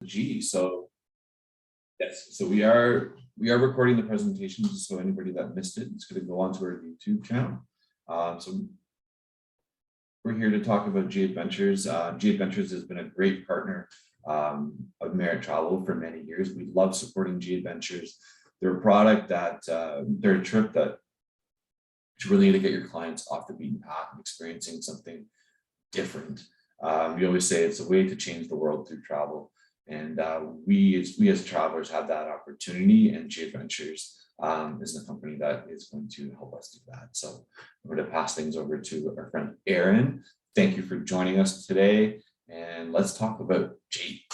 G. So yes, so we are recording the presentation, so anybody that missed it, it's going to go onto our YouTube channel. So we're here to talk about G Adventures. G Adventures has been a great partner of Merit Travel for many years. We love supporting G Adventures. They're a product that they're a trip that you really need to get your clients off the beaten path and experiencing something different. We always say it's a way to change the world through travel. And we as travelers have that opportunity, and G Adventures is the company that is going to help us do that. So I'm going to pass things over to our friend Erin. Thank you for joining us today, and let's talk about G.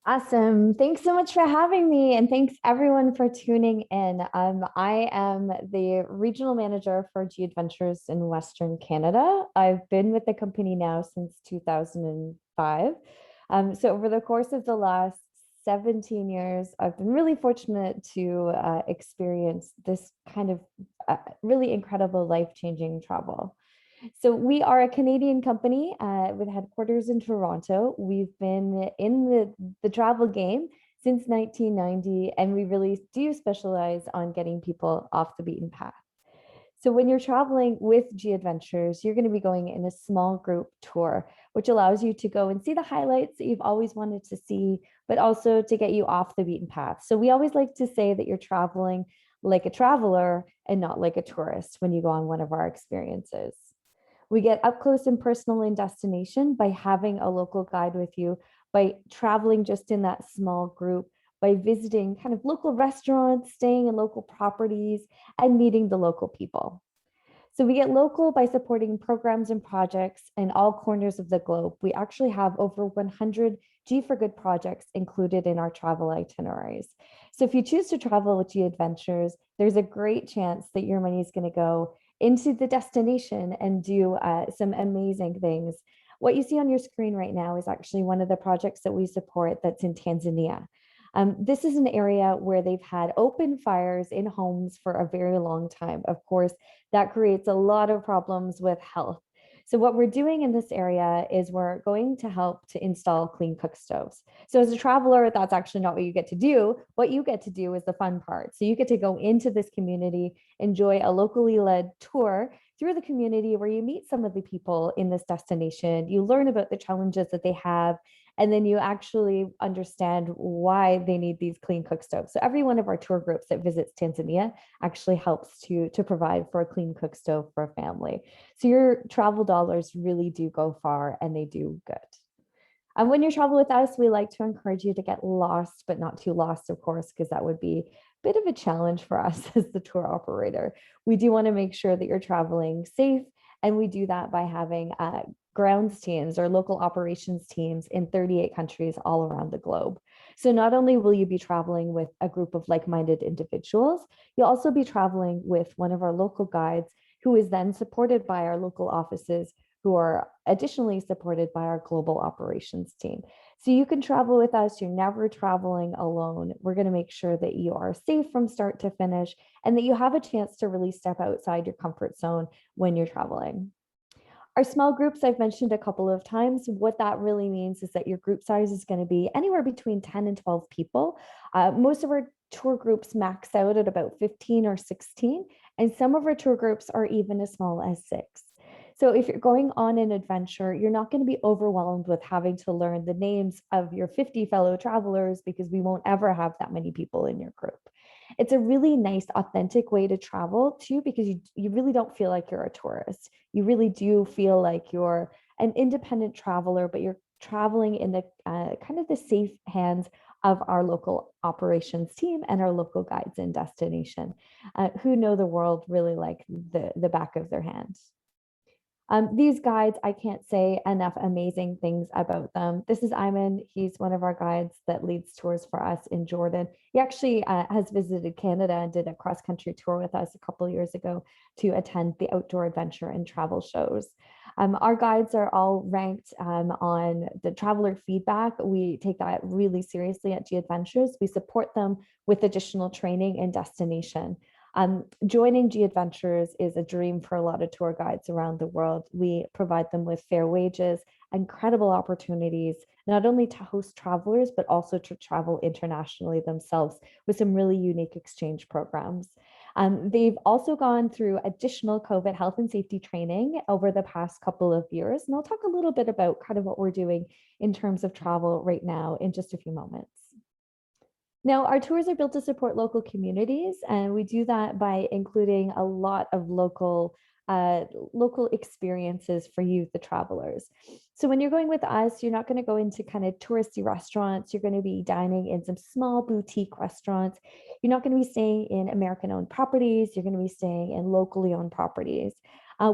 Awesome. Thanks so much for having me, and thanks everyone for tuning in. I am the regional manager for G Adventures in Western Canada. I've been with the company now since 2005. So over the course of the last 17 years, I've been really fortunate to experience this kind of really incredible life-changing travel. So we are a Canadian company with headquarters in Toronto. We've been in the travel game since 1990, and we really do specialize on getting people off the beaten path. So when you're traveling with G Adventures, you're going to be going in a small group tour, which allows you to go and see the highlights that you've always wanted to see, but also to get you off the beaten path. So we always like to say that you're traveling like a traveler and not like a tourist when you go on one of our experiences. We get up close and personal in destination by having a local guide with you, by traveling just in that small group, by visiting kind of local restaurants, staying in local properties, and meeting the local people. So we get local by supporting programs and projects in all corners of the globe. We actually have over 100 G for Good projects included in our travel itineraries. So if you choose to travel with G Adventures, there's a great chance that your money is going to go into the destination and do some amazing things. What you see on your screen right now is actually one of the projects that we support that's in Tanzania. This is an area where they've had open fires in homes for a very long time. Of course, that creates a lot of problems with health. So what we're doing in this area is we're going to help to install clean cook stoves. So as a traveler, that's actually not what you get to do. What you get to do is the fun part. So you get to go into this community, enjoy a locally led tour through the community where you meet some of the people in this destination. You learn about the challenges that they have, and then you actually understand why they need these clean cook stoves. So every one of our tour groups that visits Tanzania actually helps to provide for a clean cook stove for a family. So your travel dollars really do go far, and they do good. And when you travel with us, we like to encourage you to get lost, but not too lost, of course, because that would be a bit of a challenge for us as the tour operator. We do want to make sure that you're traveling safe, and we do that by having grounds teams or local operations teams in 38 countries all around the globe. So not only will you be traveling with a group of like-minded individuals, you'll also be traveling with one of our local guides who is then supported by our local offices, who are additionally supported by our global operations team. So you can travel with us. You're never traveling alone. We're going to make sure that you are safe from start to finish, and that you have a chance to really step outside your comfort zone when you're traveling. Our small groups, I've mentioned a couple of times. What that really means is that your group size is going to be anywhere between 10 and 12 people. Most of our tour groups max out at about 15 or 16, and some of our tour groups are even as small as 6. So if you're going on an adventure, you're not going to be overwhelmed with having to learn the names of your 50 fellow travelers, because we won't ever have that many people in your group. It's a really nice, authentic way to travel too, because you really don't feel like you're a tourist. You really do feel like you're an independent traveler, but you're traveling in the kind of the safe hands of our local operations team and our local guides in destination, who know the world really like the back of their hands. These guides, I can't say enough amazing things about them. This is Ayman. He's one of our guides that leads tours for us in Jordan. He actually has visited Canada and did a cross-country tour with us a couple of years ago to attend the outdoor adventure and travel shows. Our guides are all ranked on the traveler feedback. We take that really seriously at G Adventures. We support them with additional training and destination. Joining G Adventures is a dream for a lot of tour guides around the world. We provide them with fair wages incredible opportunities, not only to host travelers, but also to travel internationally themselves with some really unique exchange programs. They've also gone through additional COVID health and safety training over the past couple of years. And I'll talk a little bit about kind of what we're doing in terms of travel right now in just a few moments. Now, our tours are built to support local communities, and we do that by including a lot of local experiences for you, the travelers. So when you're going with us, you're not going to go into kind of touristy restaurants. You're going to be dining in some small boutique restaurants. You're not going to be staying in American-owned properties. You're going to be staying in locally owned properties.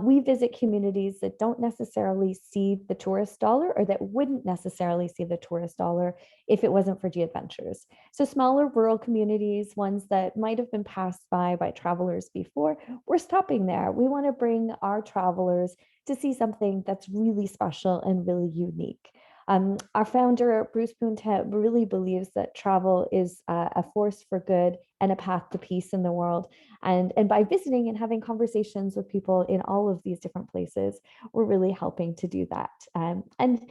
We visit communities that don't necessarily see the tourist dollar, or that wouldn't necessarily see the tourist dollar if it wasn't for G-Adventures. So smaller rural communities, ones that might have been passed by travelers before, we're stopping there. We want to bring our travelers to see something that's really special and really unique. Our founder, Bruce Puntet, really believes that travel is a force for good and a path to peace in the world. And by visiting and having conversations with people in all of these different places, we're really helping to do that. And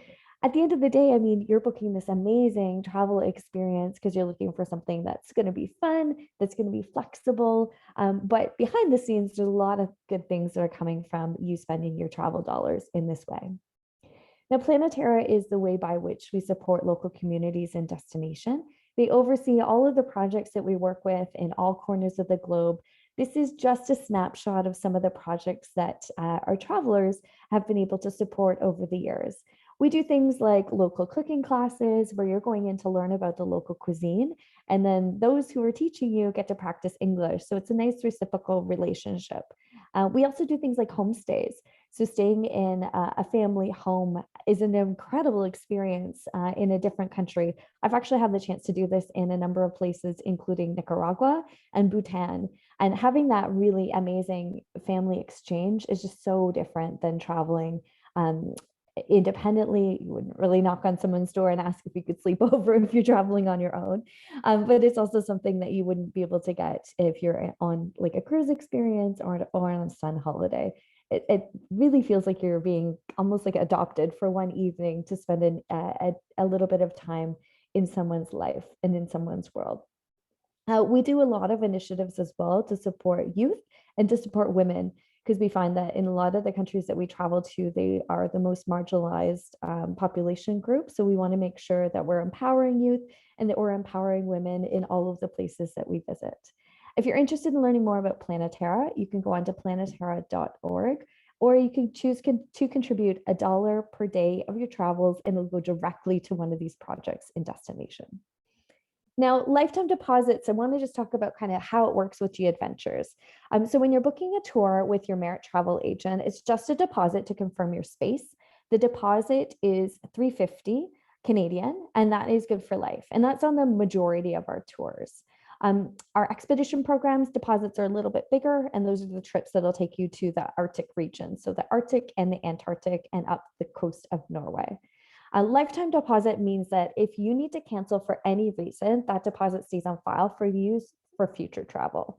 at the end of the day, I mean, you're booking this amazing travel experience because you're looking for something that's going to be fun, that's going to be flexible. But behind the scenes, there's a lot of good things that are coming from you spending your travel dollars in this way. Now, Planetera is the way by which we support local communities and destination. They oversee all of the projects that we work with in all corners of the globe. This is just a snapshot of some of the projects that our travelers have been able to support over the years. We do things like local cooking classes where you're going in to learn about the local cuisine, and then those who are teaching you get to practice English. So it's a nice reciprocal relationship. We also do things like homestays. So staying in a family home is an incredible experience in a different country. I've actually had the chance to do this in a number of places, including Nicaragua and Bhutan. And having that really amazing family exchange is just so different than traveling independently. You wouldn't really knock on someone's door and ask if you could sleep over if you're traveling on your own. But it's also something that you wouldn't be able to get if you're on like a cruise experience or on a sun holiday. It really feels like you're being almost like adopted for one evening to spend a little bit of time in someone's life and in someone's world. We do a lot of initiatives as well to support youth and to support women, because we find that in a lot of the countries that we travel to, they are the most marginalized population group. So we want to make sure that we're empowering youth and that we're empowering women in all of the places that we visit. If you're interested in learning more about Planetera, you can go on to planetera.org, or you can choose to contribute $1 per day of your travels, and it'll go directly to one of these projects in destination. Now, lifetime deposits, I want to just talk about kind of how it works with G-Adventures. So when you're booking a tour with your Merit travel agent, it's just a deposit to confirm your space. The deposit is $350 Canadian, and that is good for life. And that's on the majority of our tours. Our expedition programs deposits are a little bit bigger, and those are the trips that'll take you to the Arctic region. So the Arctic and the Antarctic and up the coast of Norway. A lifetime deposit means that if you need to cancel for any reason, that deposit stays on file for use for future travel.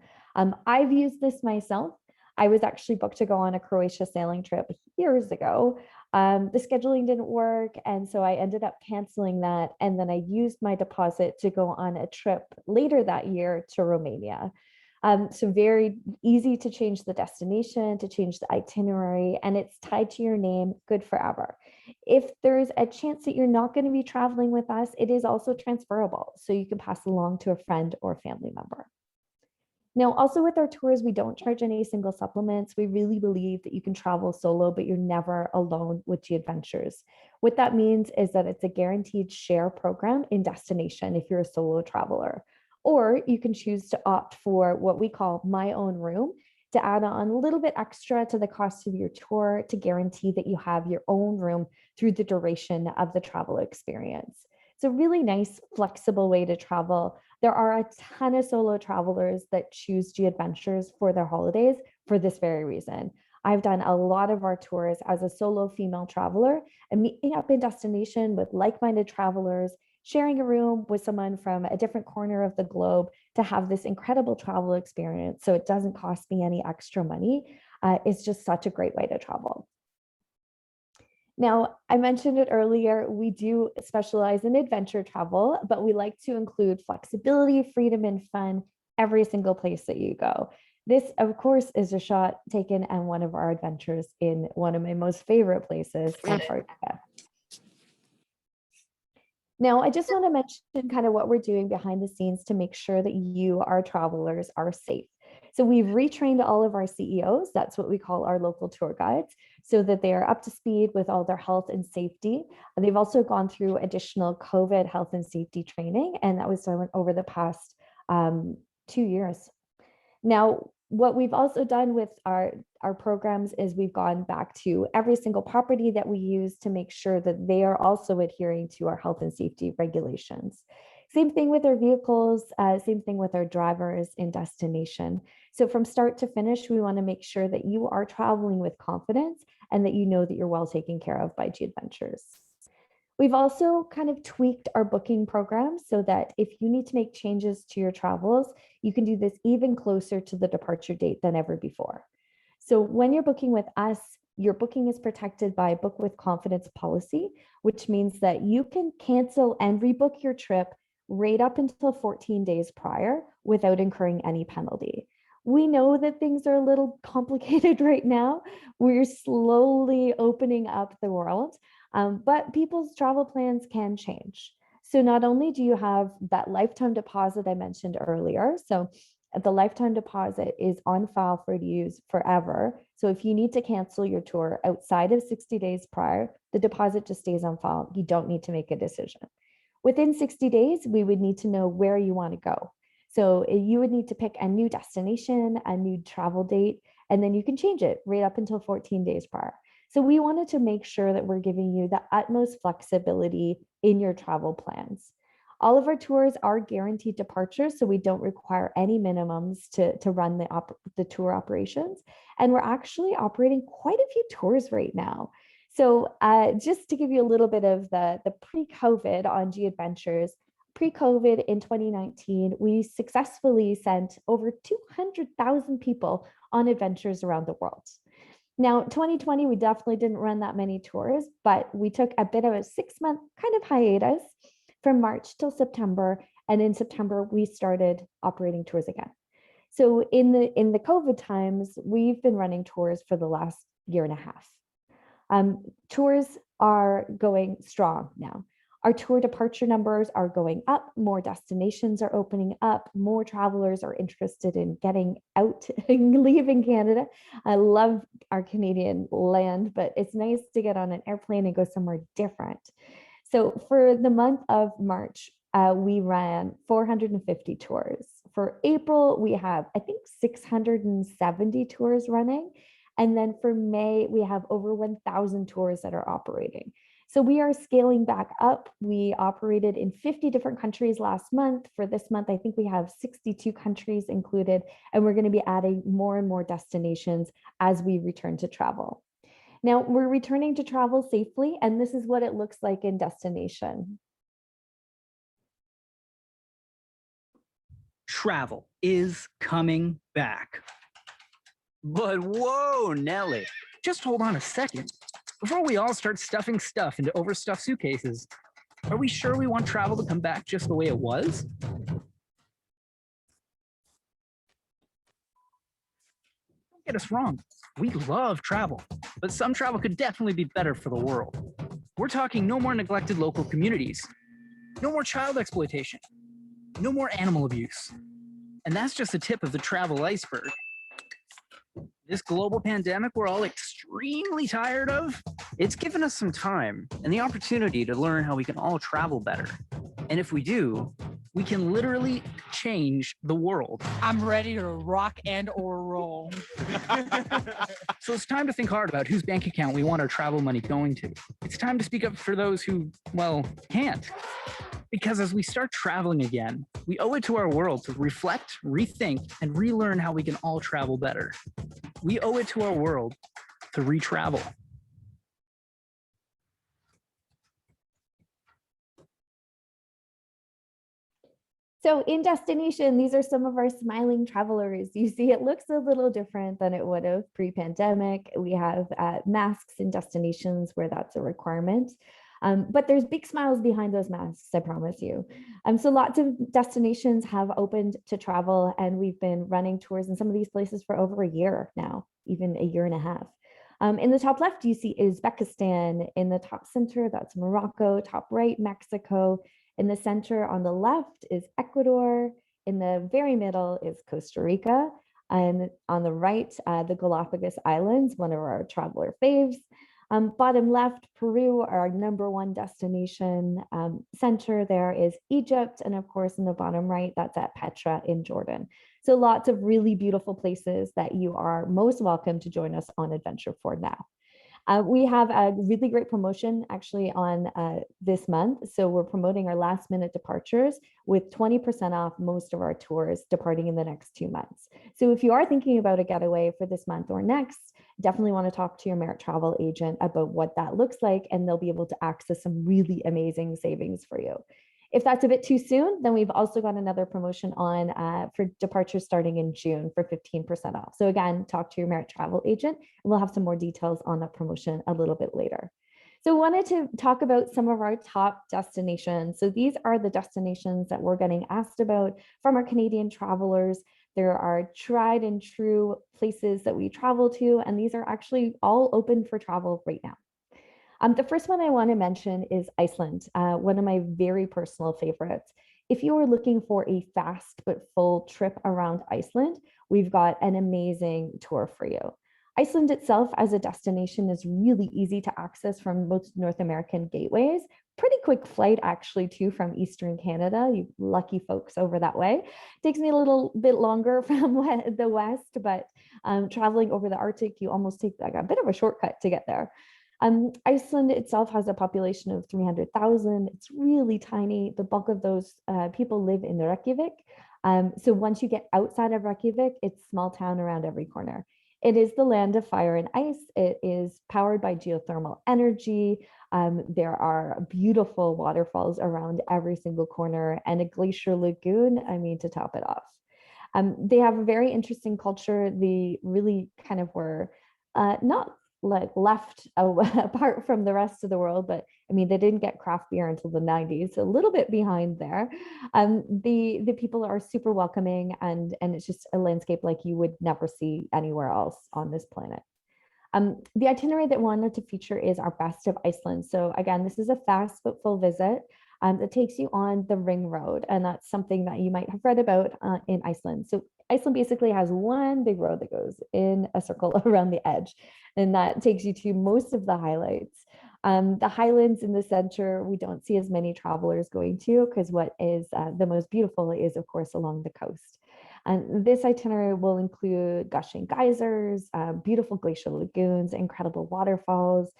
I've used this myself. I was actually booked to go on a Croatia sailing trip years ago. The scheduling didn't work, and so I ended up canceling that. And then I used my deposit to go on a trip later that year to Romania. So very easy to change the destination, to change the itinerary, and it's tied to your name, good forever. If there's a chance that you're not going to be traveling with us, it is also transferable. So you can pass along to a friend or family member. Now, also with our tours, we don't charge any single supplements. We really believe that you can travel solo, but you're never alone with G-Adventures. What that means is that it's a guaranteed share program in destination if you're a solo traveler. Or you can choose to opt for what we call My Own Room, to add on a little bit extra to the cost of your tour to guarantee that you have your own room through the duration of the travel experience. It's a really nice, flexible way to travel. There are a ton of solo travelers that choose G-Adventures for their holidays for this very reason. I've done a lot of our tours as a solo female traveler and meeting up in destination with like-minded travelers, sharing a room with someone from a different corner of the globe to have this incredible travel experience. So it doesn't cost me any extra money. It's just such a great way to travel. Now, I mentioned it earlier, we do specialize in adventure travel, but we like to include flexibility, freedom, and fun every single place that you go. This, of course, is a shot taken on one of our adventures in one of my most favorite places, Antarctica. Now, I just want to mention kind of what we're doing behind the scenes to make sure that you, our travelers, are safe. So we've retrained all of our CEOs, that's what we call our local tour guides, so that they are up to speed with all their health and safety. And they've also gone through additional COVID health and safety training, and that was done over the past 2 years. Now, what we've also done with our programs is we've gone back to every single property that we use to make sure that they are also adhering to our health and safety regulations. Same thing with our vehicles, same thing with our drivers in destination. So from start to finish, we want to make sure that you are traveling with confidence and that you know that you're well taken care of by G Adventures. We've also kind of tweaked our booking program so that if you need to make changes to your travels, you can do this even closer to the departure date than ever before. So when you're booking with us, your booking is protected by a book with confidence policy, which means that you can cancel and rebook your trip right up until 14 days prior without incurring any penalty. We know that things are a little complicated right now. We're slowly opening up the world, but people's travel plans can change. So not only do you have that lifetime deposit I mentioned earlier, so the lifetime deposit is on file for use forever. So if you need to cancel your tour outside of 60 days prior, the deposit just stays on file. You don't need to make a decision. Within 60 days, we would need to know where you want to go. So you would need to pick a new destination, a new travel date, and then you can change it right up until 14 days prior. So we wanted to make sure that we're giving you the utmost flexibility in your travel plans. All of our tours are guaranteed departures, so we don't require any minimums to run the tour operations. And we're actually operating quite a few tours right now. So just to give you a little bit of the pre-COVID on G Adventures, pre-COVID in 2019, we successfully sent over 200,000 people on adventures around the world. Now, 2020, we definitely didn't run that many tours, but we took a bit of a 6-month kind of hiatus from March till September. And in September, we started operating tours again. So in the COVID times, we've been running tours for the last year and a half. Tours are going strong now. Our tour departure numbers are going up, more destinations are opening up, more travelers are interested in getting out and leaving Canada. I love our Canadian land, but it's nice to get on an airplane and go somewhere different. So for the month of March, we ran 450 tours. For April, we have, I think, 670 tours running. And then for May, we have over 1,000 tours that are operating. So we are scaling back up. We operated in 50 different countries last month. For this month, I think we have 62 countries included, and we're going to be adding more and more destinations as we return to travel. Now, we're returning to travel safely, and this is what it looks like in destination. Travel is coming back. But whoa, Nelly, just hold on a second. Before we all start stuffing stuff into overstuffed suitcases, are we sure we want travel to come back just the way it was? Don't get us wrong, we love travel, but some travel could definitely be better for the world. We're talking no more neglected local communities, no more child exploitation, no more animal abuse. And that's just the tip of the travel iceberg. This global pandemic we're all extremely tired of, it's given us some time and the opportunity to learn how we can all travel better. And if we do, we can literally change the world. I'm ready to rock and or roll. So it's time to think hard about whose bank account we want our travel money going to. It's time to speak up for those who, well, can't. Because as we start traveling again, we owe it to our world to reflect, rethink, and relearn how we can all travel better. We owe it to our world to re-travel. So in destination, these are some of our smiling travelers. You see, it looks a little different than it would have pre-pandemic. We have masks in destinations where that's a requirement. But there's big smiles behind those masks, I promise you. So lots of destinations have opened to travel, and we've been running tours in some of these places for over a year now, even a year and a half. In the top left, you see Uzbekistan. In the top center, that's Morocco. Top right, Mexico. In the center on the left is Ecuador. In the very middle is Costa Rica. And on the right, the Galapagos Islands, one of our traveler faves. Bottom left, Peru, our #1 destination. Center there is Egypt. And of course, in the bottom right, that's at Petra in Jordan. So lots of really beautiful places that you are most welcome to join us on Adventure for now. We have a really great promotion actually on this month. So we're promoting our last minute departures with 20% off most of our tours departing in the next 2 months. So if you are thinking about a getaway for this month or next, definitely want to talk to your Merit travel agent about what that looks like, and they'll be able to access some really amazing savings for you. If that's a bit too soon, then we've also got another promotion on for departures starting in June for 15% off. So again, talk to your Merit travel agent, and we'll have some more details on that promotion a little bit later. So I wanted to talk about some of our top destinations. So these are the destinations that we're getting asked about from our Canadian travelers. There are tried and true places that we travel to, and these are actually all open for travel right now. The first one I want to mention is Iceland, one of my very personal favorites. If you are looking for a fast but full trip around Iceland, we've got an amazing tour for you. Iceland itself as a destination is really easy to access from most North American gateways. Pretty quick flight actually too from Eastern Canada, you lucky folks over that way. Takes me a little bit longer from the west, but traveling over the Arctic, you almost take like a bit of a shortcut to get there. Iceland itself has a population of 300,000. It's really tiny. The bulk of those people live in Reykjavik. So once you get outside of Reykjavik, it's small town around every corner. It is the land of fire and ice. It is powered by geothermal energy. There are beautiful waterfalls around every single corner and a glacier lagoon, I mean, to top it off. They have a very interesting culture. They really kind of were not like left apart from the rest of the world, but I mean, they didn't get craft beer until the 90s, a little bit behind there. The people are super welcoming, and it's just a landscape like you would never see anywhere else on this planet. The itinerary that we wanted to feature is our best of Iceland. So again, this is a fast but full visit that takes you on the ring road, and that's something that you might have read about in Iceland. So Iceland basically has one big road that goes in a circle around the edge, and that takes you to most of the highlights. The highlands in the center, we don't see as many travelers going to, because what is the most beautiful is, of course, along the coast. And this itinerary will include gushing geysers, beautiful glacial lagoons, incredible waterfalls,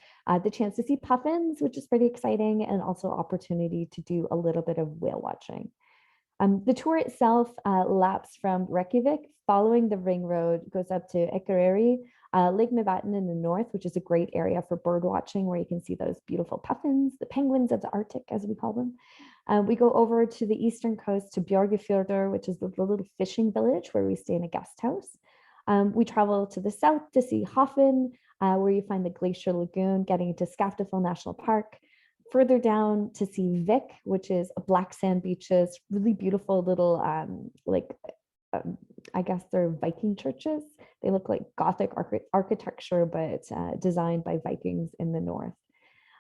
the chance to see puffins, which is pretty exciting, and also opportunity to do a little bit of whale watching. The tour itself laps from Reykjavik, following the ring road, goes up to Akureyri, Lake Mývatn in the north, which is a great area for bird watching, where you can see those beautiful puffins, the penguins of the Arctic, as we call them. We go over to the eastern coast to Björgafjörður, which is the little fishing village where we stay in a guest house. We travel to the south to see Hoffen, where you find the glacier lagoon, getting into Skaftafell National Park. Further down to see Vik, which is black sand beaches, really beautiful little, I guess they're Viking churches. They look like Gothic architecture, but designed by Vikings in the north.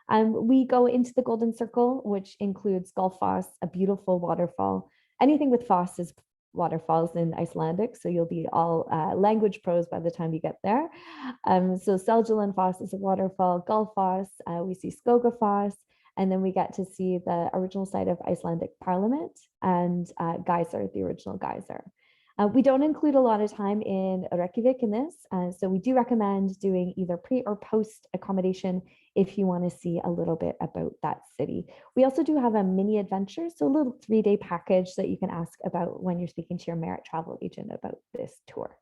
We go into the Golden Circle, which includes Gullfoss, a beautiful waterfall. Anything with foss is waterfalls in Icelandic, so you'll be all language pros by the time you get there. So Seljalandsfoss is a waterfall, Gullfoss, we see Skogafoss, and then we get to see the original site of Icelandic Parliament and Geyser, the original geyser. We don't include a lot of time in Reykjavik in this, so we do recommend doing either pre or post accommodation if you want to see a little bit about that city. We also do have a mini adventure, so a little 3-day package that you can ask about when you're speaking to your Merit travel agent about this tour.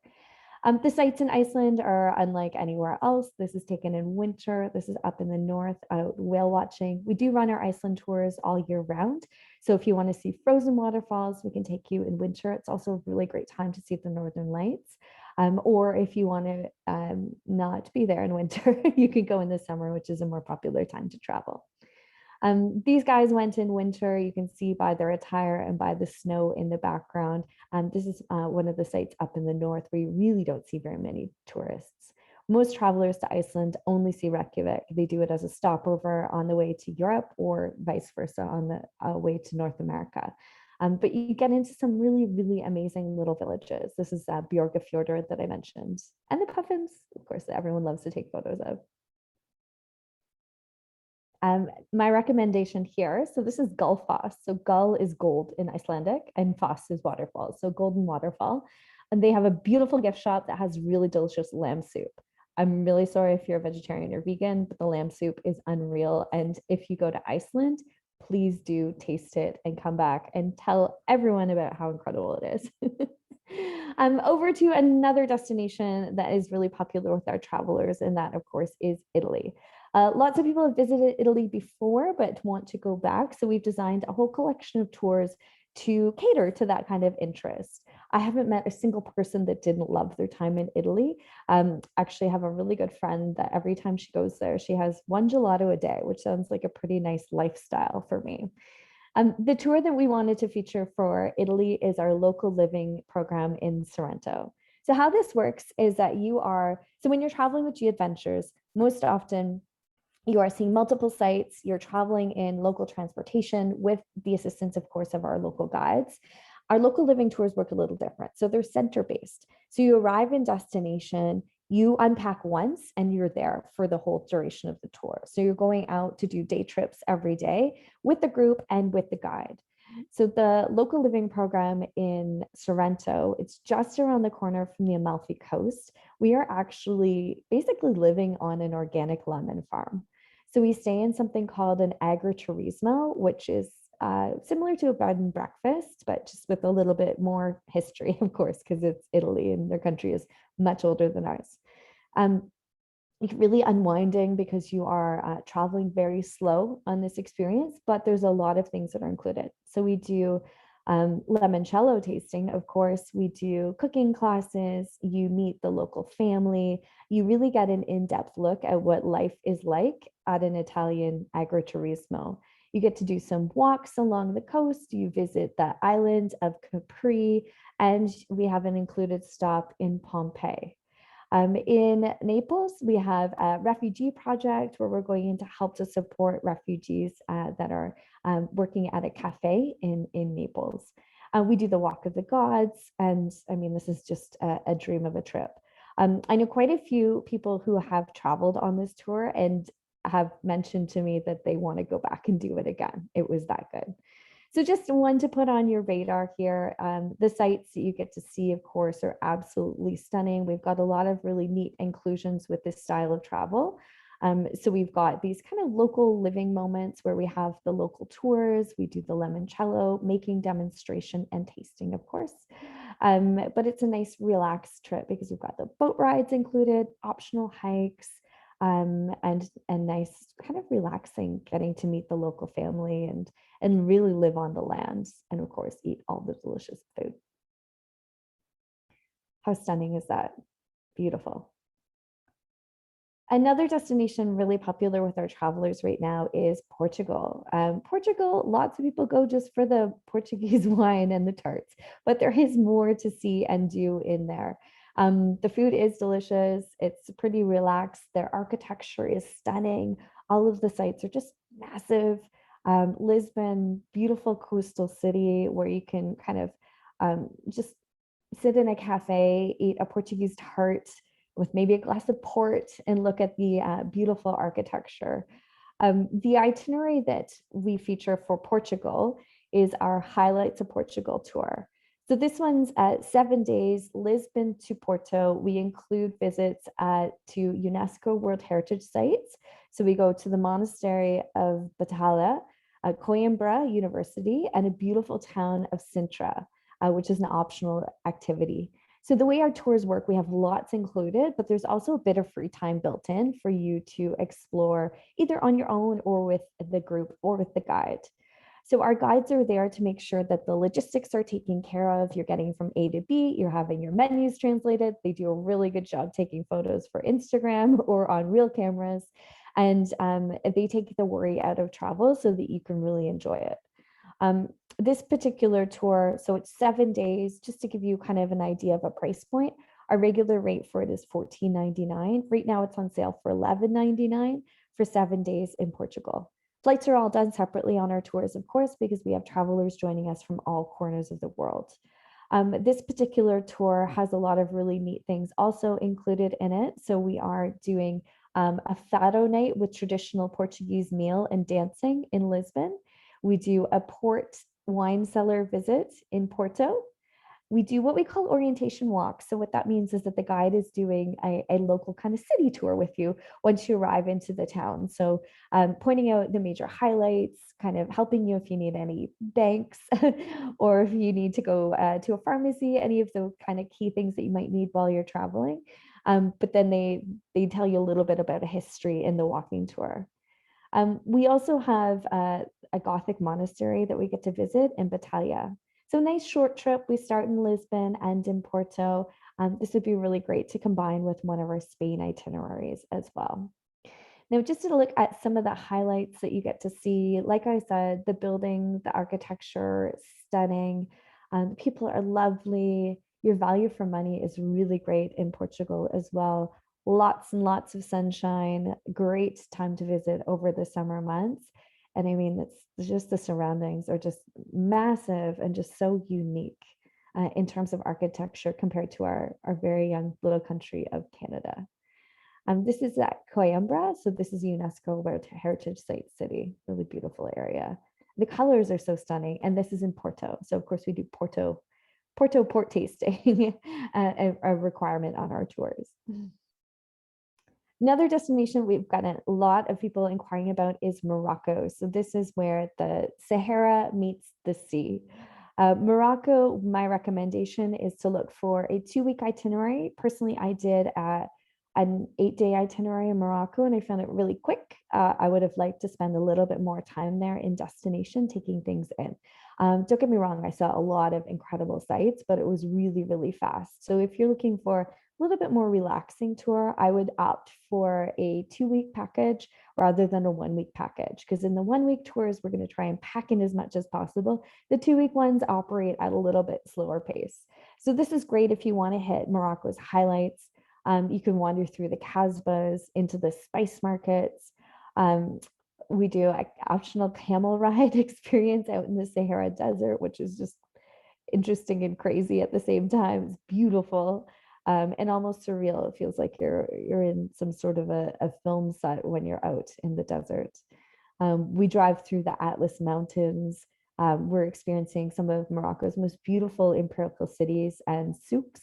The sites in Iceland are unlike anywhere else. This is taken in winter. This is up in the north, whale watching. We do run our Iceland tours all year round. So if you want to see frozen waterfalls, we can take you in winter. It's also a really great time to see the Northern Lights. Or if you want to not be there in winter, you can go in the summer, which is a more popular time to travel. These guys went in winter. You can see by their attire and by the snow in the background. This is one of the sites up in the north where you really don't see very many tourists. Most travelers to Iceland only see Reykjavik. They do it as a stopover on the way to Europe or vice versa on the way to North America. But you get into some really, really amazing little villages. This is Björgafjordur that I mentioned. And the puffins, of course, that everyone loves to take photos of. My recommendation here, so this is Gullfoss. So Gull is gold in Icelandic and Foss is waterfall. So golden waterfall. And they have a beautiful gift shop that has really delicious lamb soup. I'm really sorry if you're a vegetarian or vegan, but the lamb soup is unreal. And if you go to Iceland, please do taste it and come back and tell everyone about how incredible it is. Over to another destination that is really popular with our travelers, and that, of course, is Italy. Lots of people have visited Italy before, but want to go back. So we've designed a whole collection of tours to cater to that kind of interest. I haven't met a single person that didn't love their time in Italy. Actually, I have a really good friend that every time she goes there, she has one gelato a day, which sounds like a pretty nice lifestyle for me. The tour that we wanted to feature for Italy is our local living program in Sorrento. So how this works is that so when you're traveling with G Adventures, most often you are seeing multiple sites, you're traveling in local transportation with the assistance, of course, of our local guides. Our local living tours work a little different. So they're center-based. So you arrive in destination, you unpack once, and you're there for the whole duration of the tour. So you're going out to do day trips every day with the group and with the guide. So the local living program in Sorrento, it's just around the corner from the Amalfi Coast. We are actually basically living on an organic lemon farm. So we stay in something called an agriturismo, which is similar to a bed and breakfast, but just with a little bit more history, of course, because it's Italy and their country is much older than ours. Really unwinding because you are traveling very slow on this experience, but there's a lot of things that are included. So we do limoncello tasting, of course, we do cooking classes, you meet the local family, you really get an in-depth look at what life is like at an Italian agriturismo. You get to do some walks along the coast, you visit the island of Capri, and we have an included stop in Pompeii. In Naples, we have a refugee project where we're going in to help to support refugees that are working at a cafe in Naples. We do the Walk of the Gods, and I mean, this is just a dream of a trip. I know quite a few people who have traveled on this tour and have mentioned to me that they want to go back and do it again. It was that good. So just one to put on your radar here. The sites that you get to see, of course, are absolutely stunning. We've got a lot of really neat inclusions with this style of travel. So we've got these kind of local living moments where we have the local tours, we do the limoncello, making demonstration and tasting, of course. But it's a nice relaxed trip because we've got the boat rides included, optional hikes, and nice kind of relaxing, getting to meet the local family and really live on the land, and of course eat all the delicious food. How stunning is that? Beautiful. Another destination really popular with our travelers right now is Portugal. Portugal, lots of people go just for the Portuguese wine and the tarts, but there is more to see and do in there. The food is delicious. It's pretty relaxed. Their architecture is stunning. All of the sites are just massive. Lisbon, beautiful coastal city where you can kind of just sit in a cafe, eat a Portuguese tart with maybe a glass of port and look at the beautiful architecture. The itinerary that we feature for Portugal is our Highlights of Portugal tour. So this one's 7 days, Lisbon to Porto. We include visits to UNESCO World Heritage Sites. So we go to the Monastery of Batalha, Coimbra University, and a beautiful town of Sintra, which is an optional activity. So the way our tours work, we have lots included, but there's also a bit of free time built in for you to explore either on your own or with the group or with the guide. So our guides are there to make sure that the logistics are taken care of. You're getting from A to B, you're having your menus translated. They do a really good job taking photos for Instagram or on real cameras. And they take the worry out of travel so that you can really enjoy it. This particular tour, so it's 7 days, just to give you kind of an idea of a price point. Our regular rate for it is $14.99. Right now it's on sale for $11.99 for 7 days in Portugal. Flights are all done separately on our tours, of course, because we have travelers joining us from all corners of the world. This particular tour has a lot of really neat things also included in it. So we are doing a fado night with traditional Portuguese meal and dancing in Lisbon. We do a port wine cellar visit in Porto. We do what we call orientation walks. So what that means is that the guide is doing a local kind of city tour with you once you arrive into the town. So pointing out the major highlights, kind of helping you if you need any banks or if you need to go to a pharmacy, any of the kind of key things that you might need while you're traveling. But then they tell you a little bit about a history in the walking tour. We also have a Gothic monastery that we get to visit in Batalha. So nice short trip. We start in Lisbon and in Porto. This would be really great to combine with one of our Spain itineraries as well. Now, just to look at some of the highlights that you get to see, like I said, the building, the architecture, stunning. The people are lovely. Your value for money is really great in Portugal as well. Lots and lots of sunshine, great time to visit over the summer months. And I mean, it's just the surroundings are just massive and just so unique in terms of architecture compared to our very young little country of Canada. This is at Coimbra. So this is UNESCO World Heritage Site City, really beautiful area. The colors are so stunning. And this is in Porto. So of course we do Porto port tasting, a requirement on our tours. Another destination we've got a lot of people inquiring about is Morocco. So this is where the Sahara meets the sea. Morocco, my recommendation is to look for a 2-week itinerary. Personally, I did an 8-day itinerary in Morocco and I found it really quick. I would have liked to spend a little bit more time there in destination, taking things in. Don't get me wrong, I saw a lot of incredible sights, but it was really, really fast. So if you're looking for a little bit more relaxing tour, I would opt for a 2-week package rather than a 1-week package. Because in the 1-week tours, we're going to try and pack in as much as possible. The 2-week ones operate at a little bit slower pace. So this is great if you want to hit Morocco's highlights. You can wander through the Casbahs into the spice markets. We do an optional camel ride experience out in the Sahara Desert, which is just interesting and crazy at the same time. It's beautiful. And almost surreal. It feels like you're in some sort of a film set when you're out in the desert. We drive through the Atlas Mountains. We're experiencing some of Morocco's most beautiful empirical cities and souks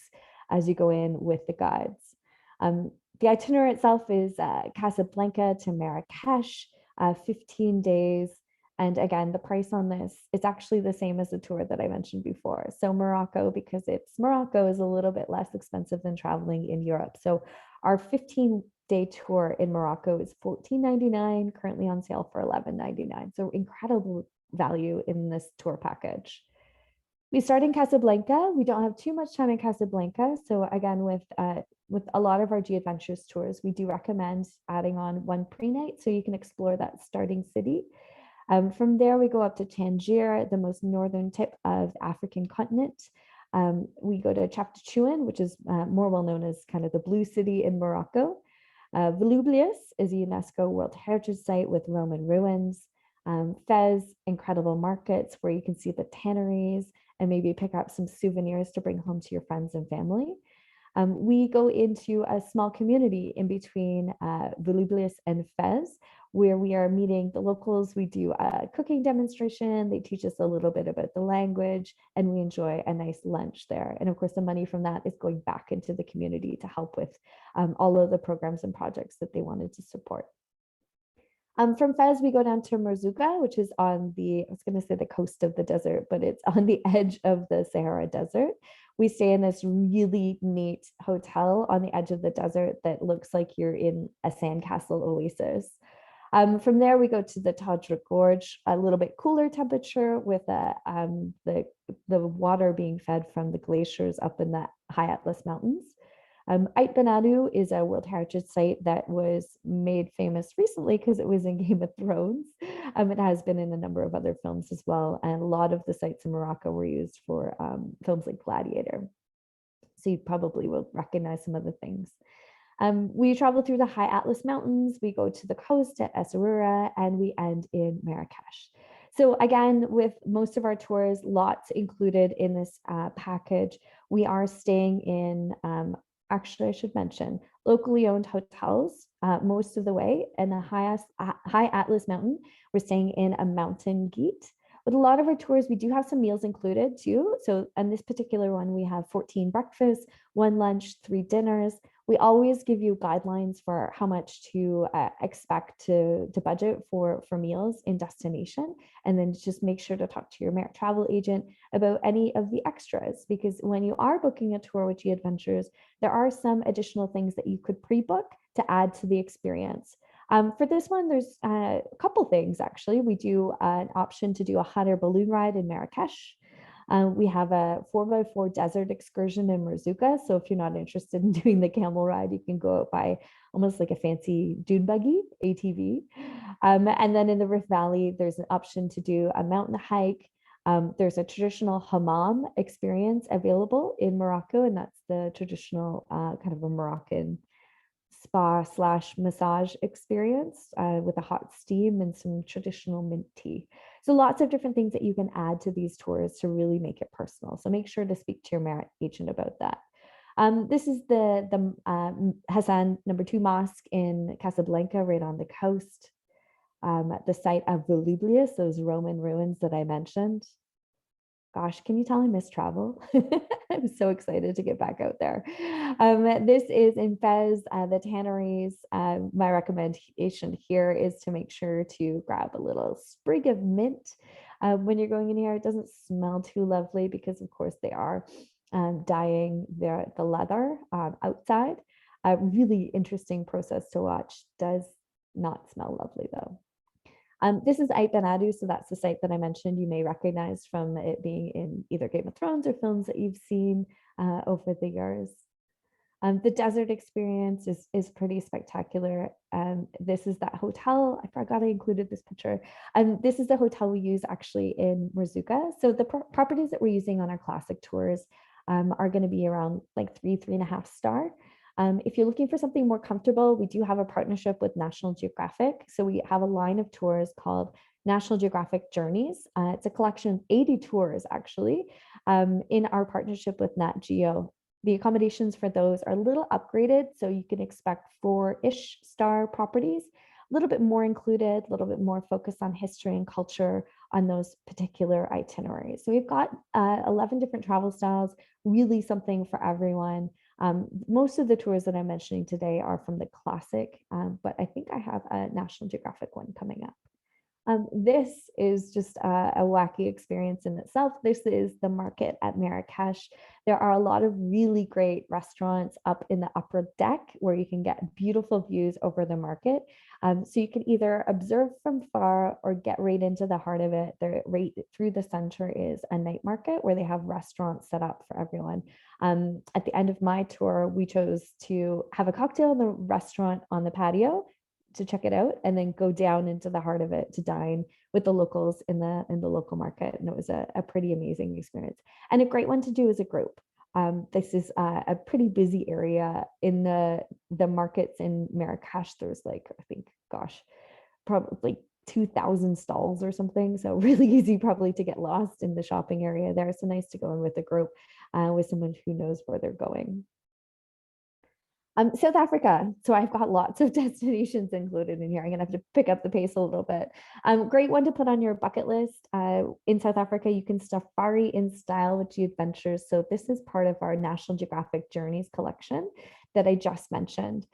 as you go in with the guides. The itinerary itself is Casablanca to Marrakesh, 15 days. And again, the price on this is actually the same as the tour that I mentioned before. So Morocco, because it's Morocco, is a little bit less expensive than traveling in Europe. So our 15-day tour in Morocco is $14.99, currently on sale for $11.99. So incredible value in this tour package. We start in Casablanca. We don't have too much time in Casablanca. So again, with a lot of our G Adventures tours, we do recommend adding on one pre-night so you can explore that starting city. From there, we go up to Tangier, the most northern tip of the African continent. We go to Chefchaouen, which is more well known as kind of the blue city in Morocco. Volubilis is a UNESCO World Heritage Site with Roman ruins. Fez, incredible markets where you can see the tanneries and maybe pick up some souvenirs to bring home to your friends and family. We go into a small community in between Volubilis and Fez, where we are meeting the locals. We do a cooking demonstration. They teach us a little bit about the language and we enjoy a nice lunch there. And of course, the money from that is going back into the community to help with all of the programs and projects that they wanted to support. From Fez, we go down to Merzouga, which is on the, I was going to say the coast of the desert, but it's on the edge of the Sahara Desert, We stay in this really neat hotel on the edge of the desert that looks like you're in a sandcastle oasis. From there, we go to the Tadra Gorge, a little bit cooler temperature with the water being fed from the glaciers up in the High Atlas Mountains. Ait Benadu is a World Heritage Site that was made famous recently because it was in Game of Thrones. It has been in a number of other films as well. And a lot of the sites in Morocco were used for films like Gladiator. So you probably will recognize some of the things. We travel through the High Atlas Mountains, we go to the coast at Essaouira, and we end in Marrakesh. So again, with most of our tours, lots included in this package, we are staying in, actually I should mention, locally owned hotels most of the way. And the High Atlas Mountain, we're staying in a mountain gate. With a lot of our tours, we do have some meals included too. So on this particular one, we have 14 breakfasts, 1 lunch, 3 dinners. We always give you guidelines for how much to expect to budget for meals in destination. And then just make sure to talk to your Merit travel agent about any of the extras, because when you are booking a tour with G Adventures, there are some additional things that you could pre-book to add to the experience. For this one, there's a couple things actually. We do an option to do a hot air balloon ride in Marrakesh. We have a 4x4 desert excursion in Merzouga. So if you're not interested in doing the camel ride, you can go out by almost like a fancy dune buggy, ATV. And then in the Rift Valley, there's an option to do a mountain hike. There's a traditional hammam experience available in Morocco, and that's the traditional kind of a Moroccan spa/massage experience with a hot steam and some traditional mint tea. So lots of different things that you can add to these tours to really make it personal. So make sure to speak to your Merit agent about that. This is the Hassan #2 Mosque in Casablanca, right on the coast. At the site of Volubilis, those Roman ruins that I mentioned. Gosh, can you tell I miss travel? I'm so excited to get back out there. This is in Fez, the tanneries. My recommendation here is to make sure to grab a little sprig of mint when you're going in here. It doesn't smell too lovely because, of course, they are dyeing the leather outside. A really interesting process to watch. Does not smell lovely though. This is Ait Benadu, so that's the site that I mentioned. You may recognize from it being in either Game of Thrones or films that you've seen over the years. The desert experience is pretty spectacular. This is that hotel. I forgot I included this picture. This is the hotel we use actually in Merzouga. So the properties that we're using on our classic tours are going to be around like 3.5 star. If you're looking for something more comfortable, we do have a partnership with National Geographic. So we have a line of tours called National Geographic Journeys. It's a collection of 80 tours actually in our partnership with Nat Geo. The accommodations for those are a little upgraded, so you can expect 4-ish star properties, a little bit more included, a little bit more focused on history and culture on those particular itineraries. So we've got 11 different travel styles, really something for everyone. Most of the tours that I'm mentioning today are from the classic, but I think I have a National Geographic one coming up. This is just a wacky experience in itself. This is the market at Marrakesh. There are a lot of really great restaurants up in the upper deck where you can get beautiful views over the market. So you can either observe from far or get right into the heart of it. Right through the center is a night market where they have restaurants set up for everyone. At the end of my tour, we chose to have a cocktail in the restaurant on the patio to check it out, and then go down into the heart of it to dine with the locals in the local market. And it was a pretty amazing experience and a great one to do as a group. This is a pretty busy area in the markets in Marrakesh. There's like, I think, gosh, probably 2,000 stalls or something. So really easy probably to get lost in the shopping area there. So nice to go in with a group with someone who knows where they're going. South Africa. So I've got lots of destinations included in here. I'm gonna have to pick up the pace a little bit. Great one to put on your bucket list. In South Africa, you can safari in style with G Adventures. So this is part of our National Geographic Journeys collection that I just mentioned.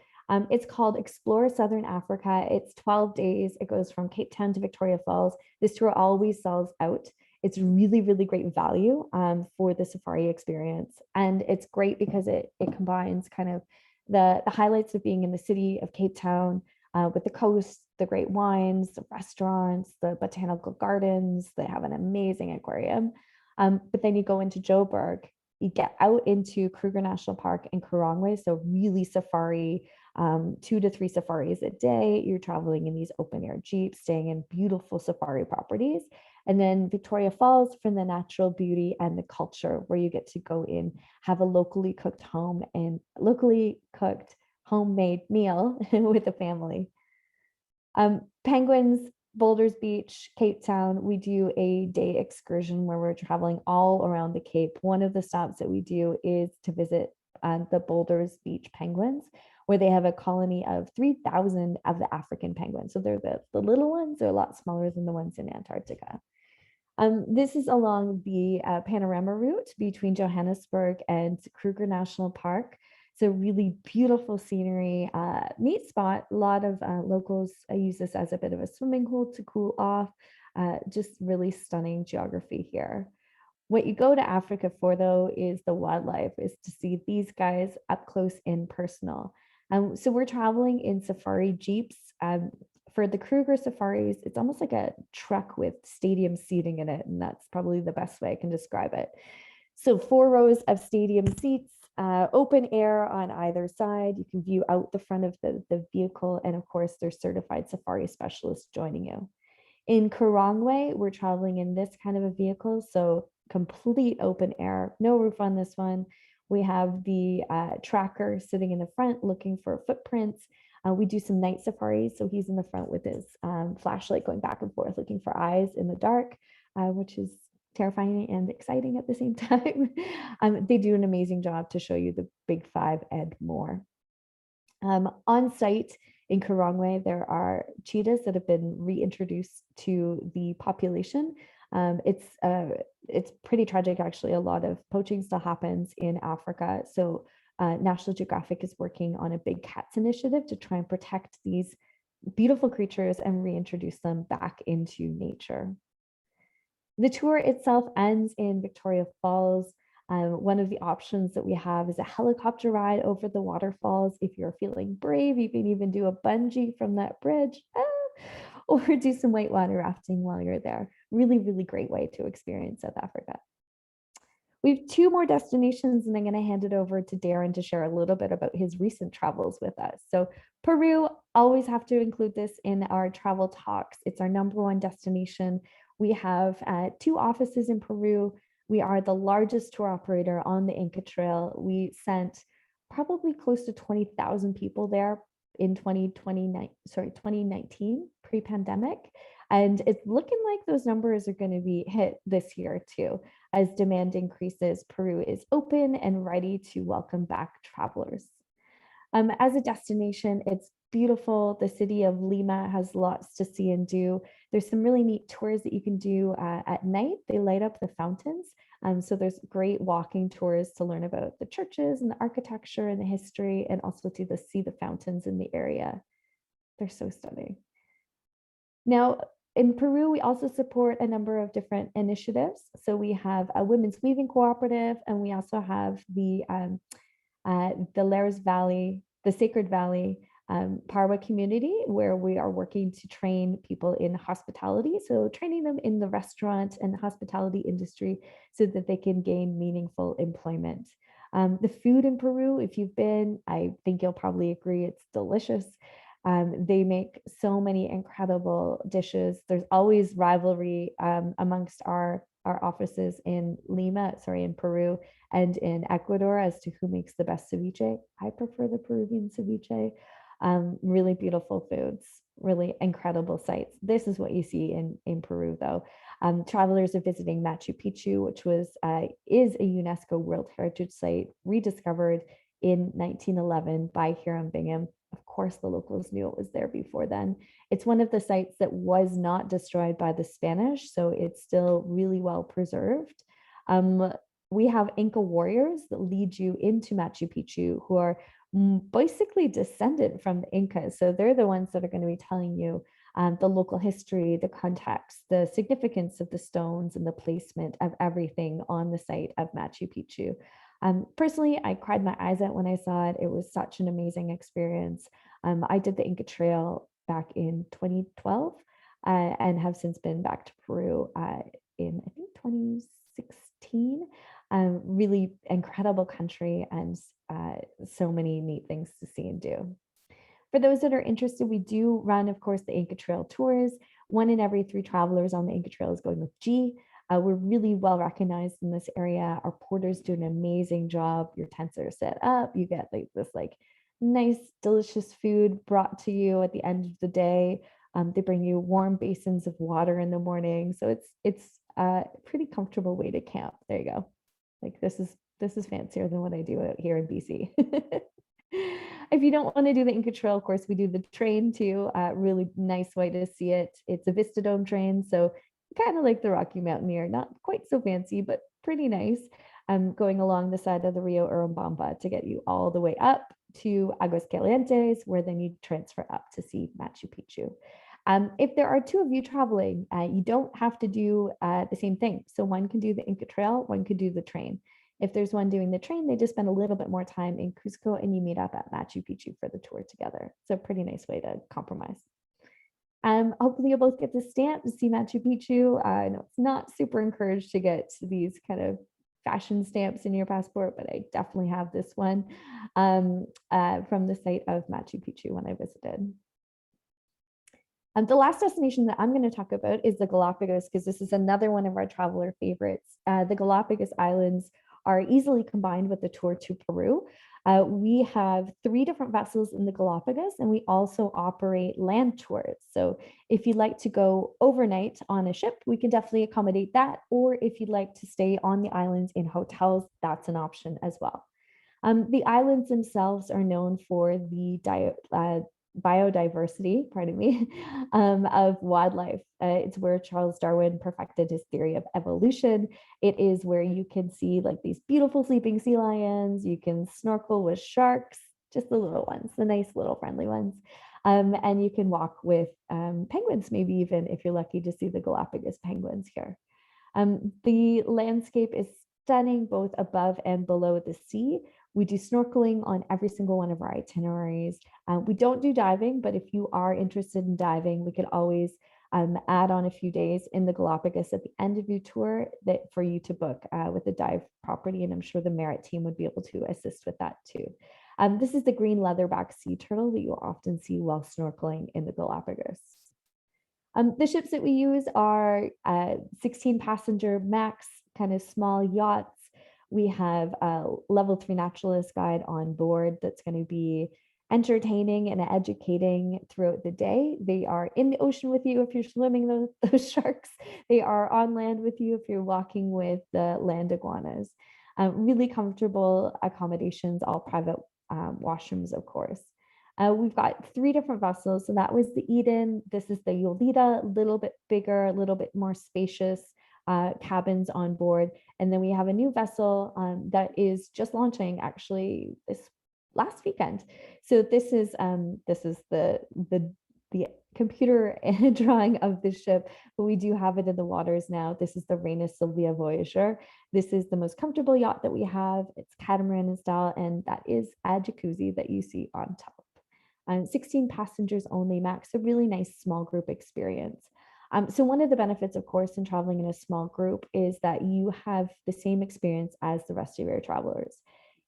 It's called Explore Southern Africa. It's 12 days. It goes from Cape Town to Victoria Falls. This tour always sells out. It's really, really great value for the safari experience. And it's great because it combines kind of the highlights of being in the city of Cape Town with the coast, the great wines, the restaurants, the botanical gardens. They have an amazing aquarium. But then you go into Joburg, you get out into Kruger National Park and Karangwe, so really safari, 2 to 3 safaris a day. You're traveling in these open air jeeps, staying in beautiful safari properties. And then Victoria Falls for the natural beauty and the culture, where you get to go in, have a locally cooked home and locally cooked homemade meal with the family. Penguins, Boulders Beach, Cape Town, we do a day excursion where we're traveling all around the Cape. One of the stops that we do is to visit the Boulders Beach penguins, where they have a colony of 3,000 of the African penguins. So they're the little ones, they're a lot smaller than the ones in Antarctica. This is along the panorama route between Johannesburg and Kruger National Park. So really beautiful scenery, neat spot. A lot of locals use this as a bit of a swimming pool to cool off. Just really stunning geography here. What you go to Africa for, though, is the wildlife, is to see these guys up close and personal. So we're traveling in safari jeeps. For the Kruger safaris, it's almost like a truck with stadium seating in it, and that's probably the best way I can describe it. So 4 rows of stadium seats, open air on either side. You can view out the front of the vehicle, and of course, there's certified safari specialists joining you. In Karangwe, we're traveling in this kind of a vehicle, so complete open air, no roof on this one. We have the tracker sitting in the front looking for footprints. We do some night safaris, so he's in the front with his flashlight going back and forth looking for eyes in the dark, which is terrifying and exciting at the same time. They do an amazing job to show you the big 5 and more. On site in Karangwe, there are cheetahs that have been reintroduced to the population. It's pretty tragic, actually. A lot of poaching still happens in Africa. So National Geographic is working on a big cats initiative to try and protect these beautiful creatures and reintroduce them back into nature. The tour itself ends in Victoria Falls. One of the options that we have is a helicopter ride over the waterfalls. If you're feeling brave, you can even do a bungee from that bridge, or do some whitewater rafting while you're there. Really, really great way to experience South Africa. We have 2 more destinations, and I'm going to hand it over to Darren to share a little bit about his recent travels with us. So Peru, always have to include this in our travel talks. It's our #1 destination. We have 2 offices in Peru. We are the largest tour operator on the Inca Trail. We sent probably close to 20,000 people there in 2019, pre-pandemic. And it's looking like those numbers are going to be hit this year too. As demand increases, Peru is open and ready to welcome back travelers. As a destination, it's beautiful. The city of Lima has lots to see and do. There's some really neat tours that you can do at night. They light up the fountains. So there's great walking tours to learn about the churches and the architecture and the history, and also to see the fountains in the area. They're so stunning. Now, in Peru, we also support a number of different initiatives. So we have a women's weaving cooperative, and we also have the Lares Valley, the Sacred Valley Parwa community, where we are working to train people in hospitality. So training them in the restaurant and the hospitality industry so that they can gain meaningful employment. The food in Peru, if you've been, I think you'll probably agree it's delicious. They make so many incredible dishes. There's always rivalry amongst our offices in in Peru and in Ecuador as to who makes the best ceviche. I prefer the Peruvian ceviche. Really beautiful foods, really incredible sights. This is what you see in Peru, though. Travelers are visiting Machu Picchu, which is a UNESCO World Heritage Site, rediscovered in 1911 by Hiram Bingham. Of course, the locals knew it was there before then. It's one of the sites that was not destroyed by the Spanish, so it's still really well preserved. We have Inca warriors that lead you into Machu Picchu, who are basically descendant from the Incas. So they're the ones that are going to be telling you the local history, the context, the significance of the stones, and the placement of everything on the site of Machu Picchu. Personally, I cried my eyes out when I saw it. It was such an amazing experience. I did the Inca Trail back in 2012 and have since been back to Peru in, I think, 2016. Really incredible country and so many neat things to see and do. For those that are interested, we do run, of course, the Inca Trail tours. 1 in every 3 travelers on the Inca Trail is going with G. We're really well recognized in this area. Our porters do an amazing job. Your tents are set up. You get like this nice, delicious food brought to you at the end of the day. They bring you warm basins of water in the morning. So it's a pretty comfortable way to camp. There you go. Like this is fancier than what I do out here in BC. If you don't want to do the Inca Trail, of course, we do the train too. Really nice way to see it. It's a Vista Dome train, so kind of like the Rocky Mountaineer, not quite so fancy, but pretty nice. Going along the side of the Rio Urubamba to get you all the way up to Aguascalientes, where then you transfer up to see Machu Picchu. If there are 2 of you traveling, you don't have to do the same thing. So one can do the Inca Trail, one could do the train. If there's one doing the train, they just spend a little bit more time in Cusco and you meet up at Machu Picchu for the tour together. It's a pretty nice way to compromise. Hopefully you'll both get the stamp to see Machu Picchu. I know it's not super encouraged to get these kind of fashion stamps in your passport, but I definitely have this one from the site of Machu Picchu when I visited. The last destination that I'm going to talk about is the Galapagos, because this is another one of our traveler favorites. The Galapagos Islands are easily combined with the tour to Peru. We have 3 different vessels in the Galapagos, and we also operate land tours. So if you'd like to go overnight on a ship, we can definitely accommodate that. Or if you'd like to stay on the islands in hotels, that's an option as well. The islands themselves are known for the biodiversity, pardon me, of wildlife. It's where Charles Darwin perfected his theory of evolution. It is where you can see like these beautiful sleeping sea lions. You can snorkel with sharks, just the little ones, the nice little friendly ones. And you can walk with penguins, maybe even if you're lucky to see the Galapagos penguins here. The landscape is stunning both above and below the sea. We do snorkeling on every single one of our itineraries. We don't do diving, but if you are interested in diving, we could always add on a few days in the Galapagos at the end of your tour that for you to book with a dive property. And I'm sure the Merit team would be able to assist with that too. This is the green leatherback sea turtle that you'll often see while snorkeling in the Galapagos. The ships that we use are 16 passenger max, kind of small yachts. We have a level 3 naturalist guide on board that's going to be entertaining and educating throughout the day. They are in the ocean with you if you're swimming those sharks. They are on land with you if you're walking with the land iguanas. Really comfortable accommodations, all private washrooms, of course. We've got 3 different vessels. So that was the Eden. This is the Yolita, a little bit bigger, a little bit more spacious. Cabins on board. And then we have a new vessel that is just launching actually this last weekend. So this is the computer drawing of the ship, but we do have it in the waters now. This is the Reina Silvia Voyager. This is the most comfortable yacht that we have. It's catamaran in style, and that is a jacuzzi that you see on top. 16 passengers only max, a really nice small group experience. So one of the benefits, of course, in traveling in a small group is that you have the same experience as the rest of your travelers.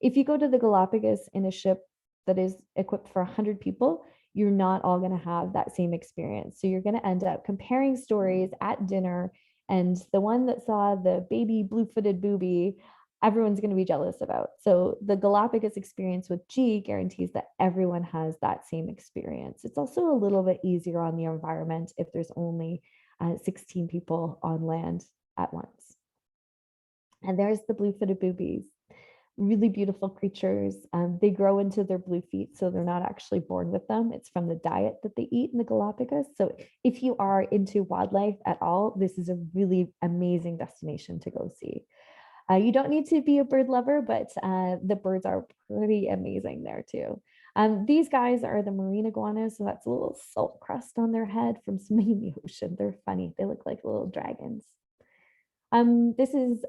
If you go to the Galapagos in a ship that is equipped for 100 people, you're not all going to have that same experience. So you're going to end up comparing stories at dinner, and the one that saw the baby blue-footed booby, everyone's going to be jealous about. So the Galapagos experience with G guarantees that everyone has that same experience. It's also a little bit easier on the environment if there's only 16 people on land at once. And there's the blue-footed boobies. Really beautiful creatures. They grow into their blue feet, so they're not actually born with them. It's from the diet that they eat in the Galapagos. So if you are into wildlife at all, this is a really amazing destination to go see. You don't need to be a bird lover, but the birds are pretty amazing there too. These guys are the marine iguanas, so that's a little salt crust on their head from swimming in the ocean. They're funny. They look like little dragons. This is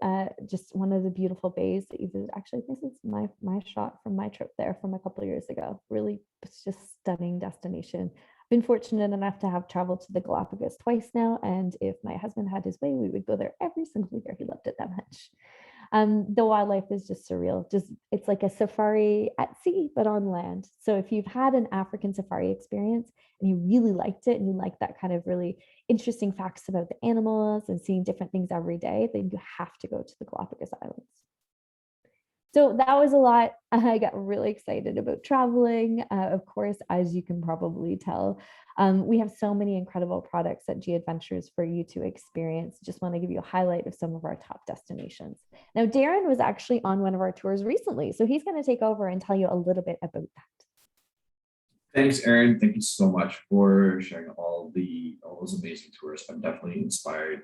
just one of the beautiful bays that you visit. Actually, this is my shot from my trip there from a couple of years ago. Really, it's just stunning destination. Been fortunate enough to have traveled to the Galapagos twice now, and if my husband had his way, we would go there every single year. He loved it that much. The wildlife is just surreal. Just it's like a safari at sea, but on land. So if you've had an African safari experience and you really liked it, and you like that kind of really interesting facts about the animals and seeing different things every day, then you have to go to the Galapagos Islands. So that was a lot. I got really excited about traveling. Of course, as you can probably tell, we have so many incredible products at G Adventures for you to experience. Just want to give you a highlight of some of our top destinations. Now, Darren was actually on one of our tours recently, so he's going to take over and tell you a little bit about that. Thanks, Erin. Thank you so much for sharing all those amazing tours. I'm definitely inspired,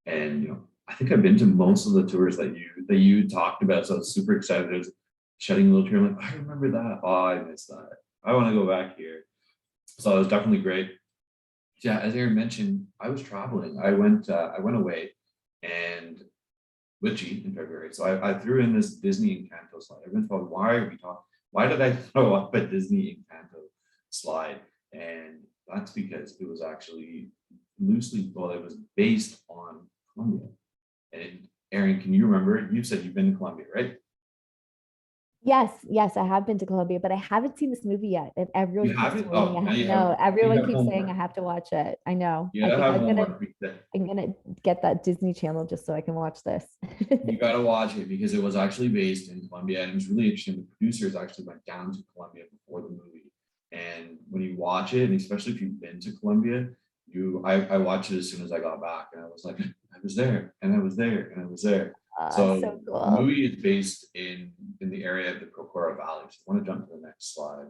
and I think I've been to most of the tours that you talked about. So I was super excited. I was shedding a little tear. I'm like, I remember that. Oh, I missed that. I want to go back here. So it was definitely great. Yeah, as Erin mentioned, I was traveling. I went away and with G in February. So I threw in this Disney Encanto slide. Everyone thought, why are we talking? Why did I throw up a Disney Encanto slide? And that's because it was actually loosely, well, it was based on Colombia. And Erin, can you remember? You said you've been to Colombia, right? Yes, I have been to Colombia, but I haven't seen this movie yet. And everyone You keeps haven't? telling me Oh, now I you know. have. You Everyone have keeps saying I homework. have to watch it. I know. You I gotta think have homework. I'm gonna get that Disney Channel just so I can watch this. You gotta watch it because it was actually based in Colombia, and it was really interesting. The producers actually went down to Colombia before the movie, and when you watch it, and especially if you've been to Colombia, I watched it as soon as I got back, and I was like, I was there, and I was there, and I was there. So So the cool. movie is based in the area of the Cocora Valley. So I want to jump to the next slide.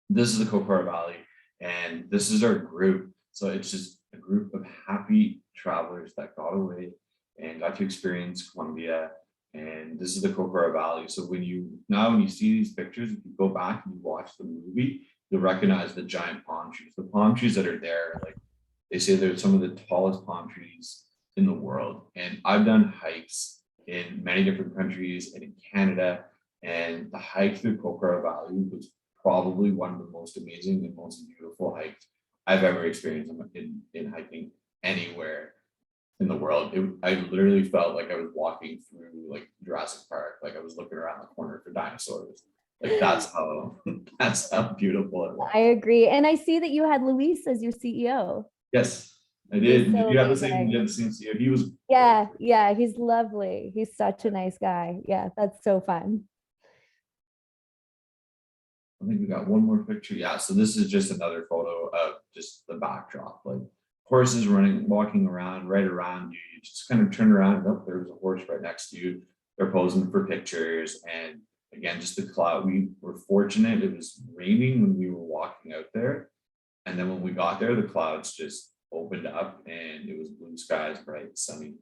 This is the Cocora Valley, and this is our group. So it's just a group of happy travelers that got away and got to experience Colombia. And this is the Cocora Valley. So when you see these pictures, if you go back and you watch the movie, you'll recognize the giant palm trees. The palm trees that are there, like they say, they're some of the tallest palm trees in the world. And I've done hikes in many different countries and in Canada. And the hike through Cocora Valley was probably one of the most amazing and most beautiful hikes I've ever experienced in hiking anywhere in the world. I literally felt like I was walking through like Jurassic Park, like I was looking around the corner for dinosaurs. Like that's how beautiful it was. I agree. And I see that you had Luis as your CEO. Yes, I did. He's Did so you have the amazing. same? You have the same CEO. He was. Yeah, he's lovely. He's such a nice guy. Yeah, that's so fun. I think we got one more picture. Yeah, so this is just another photo of just the backdrop, like horses walking around right around you. You just kind of turn around and oh, there's a horse right next to you. They're posing for pictures. And again, just the cloud. We were fortunate. It was raining when we were walking out there. And then when we got there, the clouds just opened up and it was blue skies, bright, sunny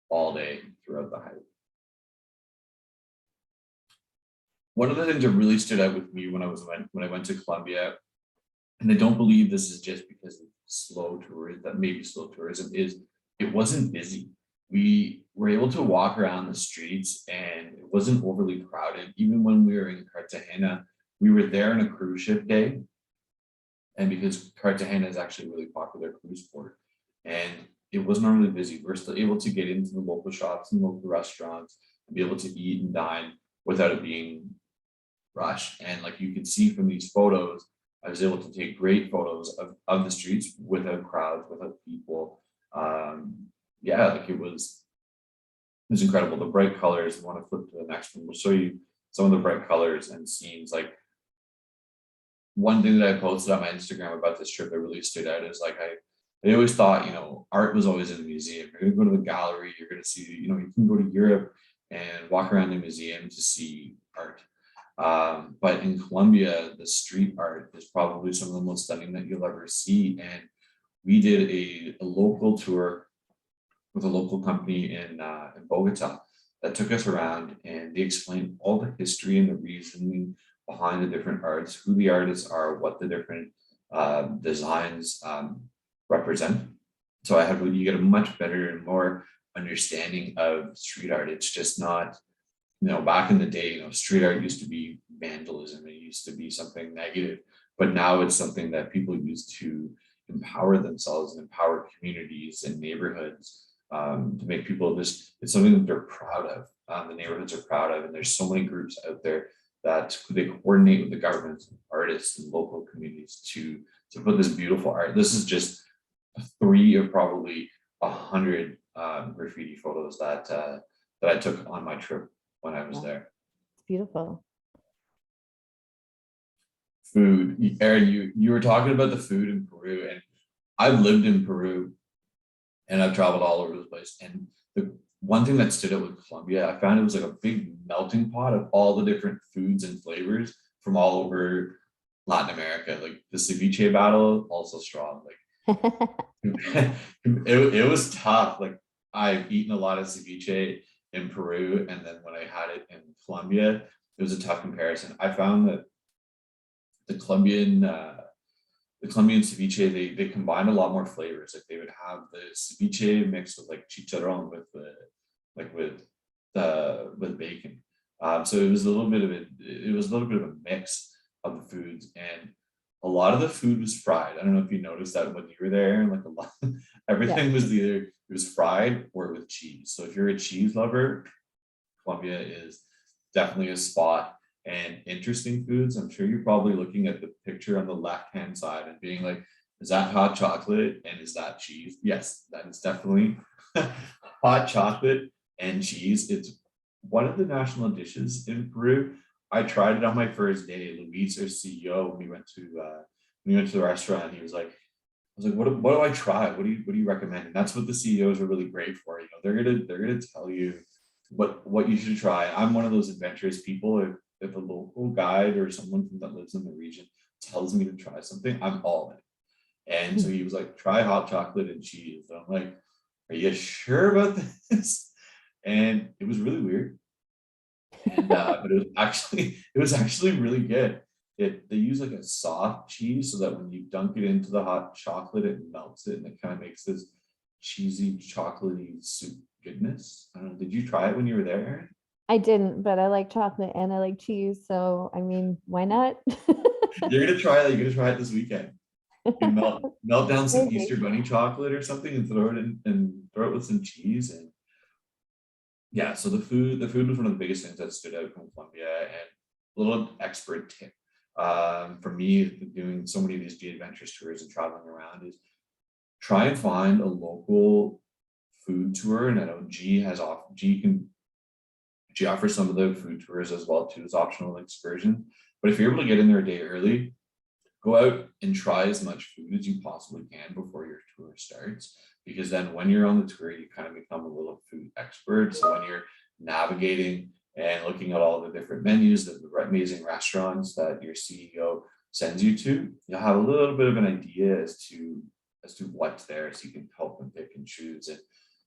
all day throughout the hike. One of the things that really stood out with me when I went to Colombia, and I don't believe this is just because of slow tourism, is it wasn't busy. We were able to walk around the streets and it wasn't overly crowded. Even when we were in Cartagena, we were there on a cruise ship day. And because Cartagena is actually a really popular cruise port, and it wasn't really busy, we're still able to get into the local shops and local restaurants and be able to eat and dine without it being rushed. And like you can see from these photos, I was able to take great photos of the streets without crowds, without people. Yeah, like it was incredible. The bright colors. I want to flip to the next one. We'll show you some of the bright colors and scenes. Like one thing that I posted on my Instagram about this trip that really stood out is like I always thought, art was always in the museum. You're gonna go to the gallery, you're gonna see, you can go to Europe and walk around the museum to see art. But in Colombia, the street art is probably some of the most stunning that you'll ever see. And we did a local tour with a local company in Bogota that took us around, and they explained all the history and the reasoning behind the different arts, who the artists are, what the different designs represent. So you get a much better and more understanding of street art. It's just not, back in the day, street art used to be vandalism. It used to be something negative, but now it's something that people use to empower themselves and empower communities and neighborhoods, to make people it's something that they're proud of. The neighborhoods are proud of, and there's so many groups out there that they coordinate with the governments, artists, and local communities to put this beautiful art. This is just 3 of probably 100 graffiti photos that I took on my trip when I was there. It's beautiful. Food, Erin, you were talking about the food in Peru, and I've lived in Peru and I've traveled all over the place. And the one thing that stood out with Colombia, I found it was like a big melting pot of all the different foods and flavors from all over Latin America. Like the ceviche battle, also strong. Like it was tough. Like I've eaten a lot of ceviche in Peru, and then when I had it in Colombia, it was a tough comparison. I found that the Colombian ceviche, they combine a lot more flavors. Like they would have the ceviche mixed with like chicharron with bacon. So it was a little bit of a mix of the foods, and a lot of the food was fried. I don't know if you noticed that when you were there, like everything was either it was fried or with cheese. So if you're a cheese lover, Colombia is definitely a spot. And interesting foods, I'm sure you're probably looking at the picture on the left hand side and being like, is that hot chocolate and is that cheese? Yes, that is definitely hot chocolate and cheese. It's one of the national dishes in Peru. I tried it on my first day. Luis, our CEO, when we went to the restaurant, he was like, I was like, what do I try? What do you recommend? And that's what the CEOs are really great for. They're gonna tell you what you should try. I'm one of those adventurous people. If a local guide or someone that lives in the region tells me to try something, I'm all in. And so he was like, try hot chocolate and cheese. And I'm like, are you sure about this? And it was really weird. And but it was actually really good. They use like a soft cheese so that when you dunk it into the hot chocolate, it melts it and it kind of makes this cheesy chocolatey soup goodness. I don't know. Did you try it when you were there, Erin? I didn't, but I like chocolate and I like cheese. So, I mean, why not? You're gonna try it this weekend. You can melt down some Maybe. Easter bunny chocolate or something and throw it in and throw it with some cheese. And yeah, so the food was one of the biggest things that stood out from Colombia. And a little expert tip for me doing so many of these G Adventures tours and traveling around is try and find a local food tour. And I know G offers some of the food tours as well too as optional excursions. But if you're able to get in there a day early, go out and try as much food as you possibly can before your tour starts. Because then when you're on the tour, you kind of become a little food expert. So when you're navigating and looking at all the different menus, the amazing restaurants that your CEO sends you to, you'll have a little bit of an idea as to what's there, so you can help them pick and choose. And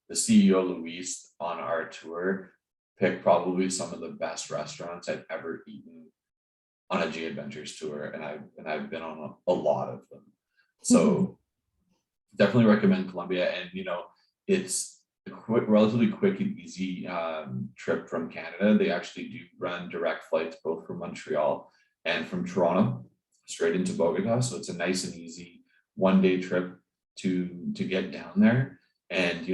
the CEO, Luis, on our tour, picked probably some of the best restaurants I've ever eaten on a G Adventures tour, and I've been on a lot of them. So definitely recommend Colombia. And it's a relatively quick and easy trip from Canada. They actually do run direct flights both from Montreal and from Toronto straight into Bogota. So it's a nice and easy one-day trip to get down there. And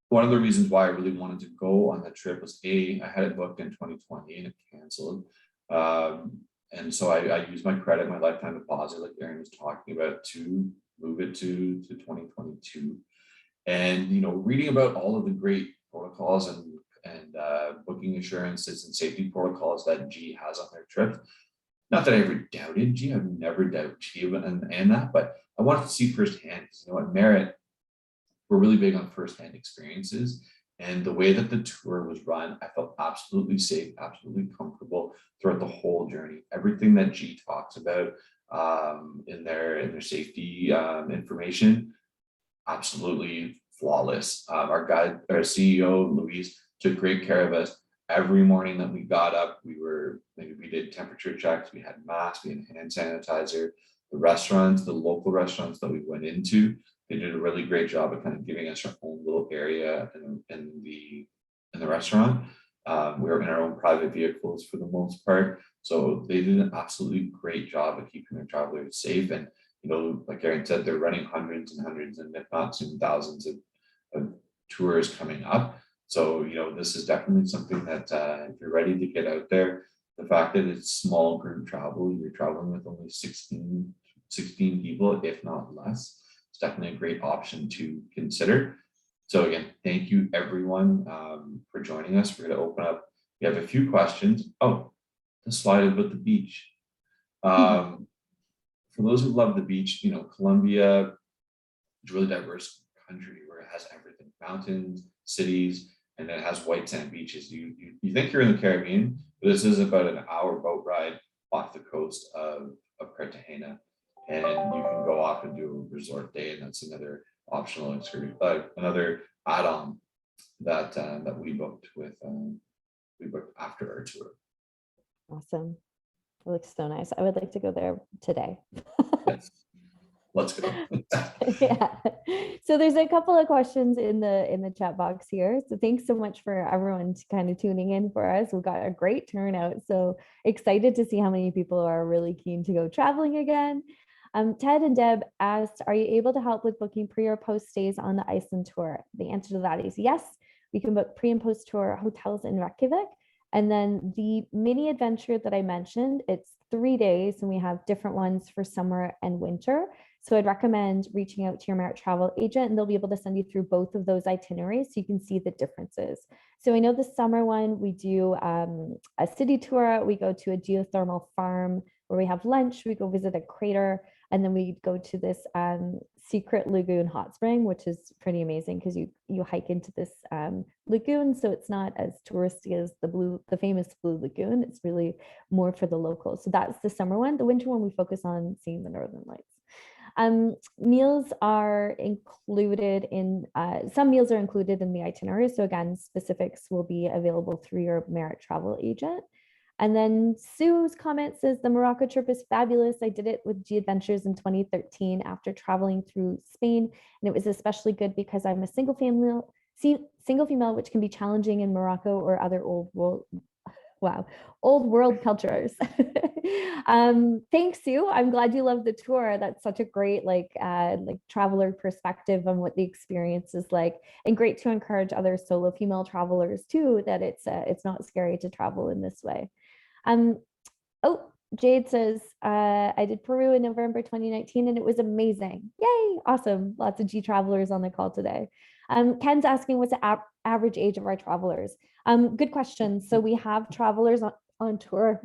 one of the reasons why I really wanted to go on the trip was I had it booked in 2020 and it canceled. And so I used my credit, my lifetime deposit, like Erin was talking about, to move it to 2022. And reading about all of the great protocols and booking assurances and safety protocols that G has on their trip. Not that I ever doubted G, I've never doubted G and that, but I wanted to see firsthand, because at Merit, we're really big on firsthand experiences. And the way that the tour was run, I felt absolutely safe, absolutely comfortable throughout the whole journey. Everything that G talks about in their safety information, absolutely flawless. Our CEO, Luis, took great care of us. every morning that we got up, we did temperature checks, we had masks, we had hand sanitizer. The restaurants, the local restaurants that we went into, they did a really great job of kind of giving us our own little area in the restaurant. We were in our own private vehicles for the most part. So they did an absolutely great job of keeping their travelers safe. And, like Erin said, they're running hundreds and hundreds and if not soon thousands of tours coming up. So, this is definitely something that if you're ready to get out there, the fact that it's small group travel, you're traveling with only 16 people, if not less, it's definitely a great option to consider. So again, thank you everyone for joining us. We're going to open up. We have a few questions. Oh, the slide about the beach. For those who love the beach, Colombia is a really diverse country where it has everything: mountains, cities, and it has white sand beaches. You think you're in the Caribbean, but this is about an hour boat ride off the coast of Cartagena, and you can go off and do a resort day, and that's another optional excursion, another add-on that we booked after our tour. Awesome. It looks so nice. I would like to go there today. Yes. Let's go. Yeah. So there's a couple of questions in the chat box here. So thanks so much for everyone kind of tuning in for us. We've got a great turnout. So excited to see how many people are really keen to go traveling again. Ted and Deb asked, are you able to help with booking pre or post stays on the Iceland tour? The answer to that is yes. We can book pre and post tour hotels in Reykjavik. And then the mini adventure that I mentioned, it's 3 days and we have different ones for summer and winter. So I'd recommend reaching out to your Merit travel agent and they'll be able to send you through both of those itineraries so you can see the differences. So I know the summer one, we do a city tour, we go to a geothermal farm where we have lunch, we go visit a crater, and then we go to this secret lagoon hot spring, which is pretty amazing because you hike into this lagoon. So it's not as touristy as the famous Blue Lagoon. It's really more for the locals. So that's the summer one. The winter one, we focus on seeing the Northern Lights. Meals are included in, some meals are included in the itinerary. So again, specifics will be available through your Merit travel agent. And then Sue's comment says, the Morocco trip is fabulous. I did it with G Adventures in 2013 after traveling through Spain. And it was especially good because I'm a single female, which can be challenging in Morocco or other old world cultures. Thanks, Sue. I'm glad you love the tour. That's such a great like traveler perspective on what the experience is like, and great to encourage other solo female travelers too, that it's not scary to travel in this way. Oh, Jade says, I did Peru in November 2019 and it was amazing. Yay, awesome. Lots of G travelers on the call today. Ken's asking what's the average age of our travelers? Good question. So we have travelers on tour,